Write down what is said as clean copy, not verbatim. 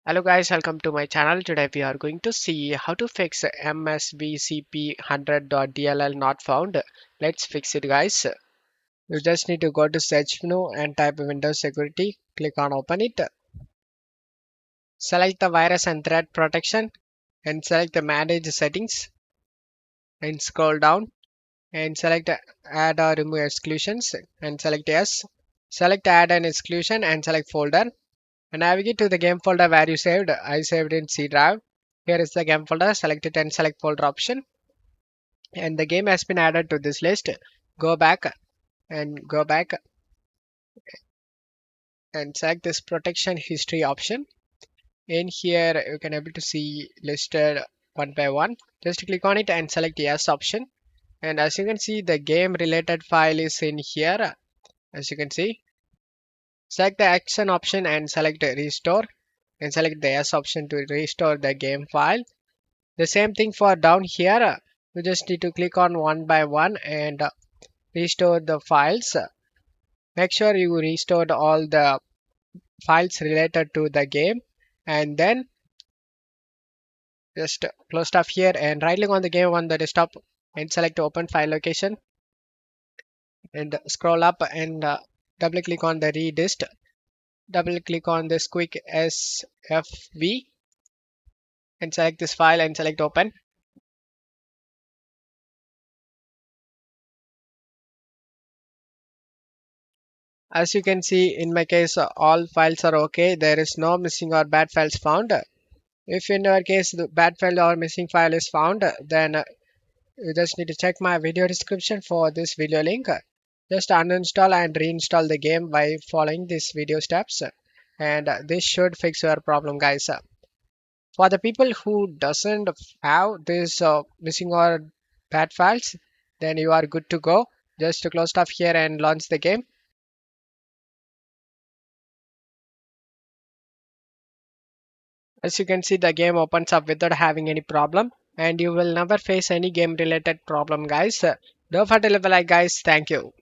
Hello guys, welcome to my channel. Today we are going to see how to fix MSVCP100.dll not found. Let's fix it guys. You just need to go to search menu and type Windows Security. Click on open it. Select the virus and threat protection and select the manage settings and scroll down and select add or remove exclusions and select yes. Select add an exclusion and select folder. And navigate to the game folder where you saved. I saved in C drive. Here is the game folder. Select it and select folder option. And the game has been added to this list. Go back and select this protection history option. In here you can able to see listed one by one. Just click on it and select yes option. And as you can see, the game related file is in here. As you can see, select the action option and select restore and select the yes option to restore the game file. The same thing for down here. You just need to click on one by one and restore the files. Make sure you restored all the files related to the game and then just close stuff here and right click on the game on the desktop and select open file location and scroll up and double click on the redist. Double click on this quick SFV and select this file and select open. As you can see, in my case, all files are okay. There is no missing or bad files found. If in your case the bad file or missing file is found, then you just need to check my video description for this video link. Just uninstall and reinstall the game by following these video steps, and this should fix your problem, guys. For the people who doesn't have this missing or bad files, then you are good to go. Just to close stuff here and launch the game. As you can see, the game opens up without having any problem, and you will never face any game related problem, guys. Don't forget to leave a like, guys. Thank you.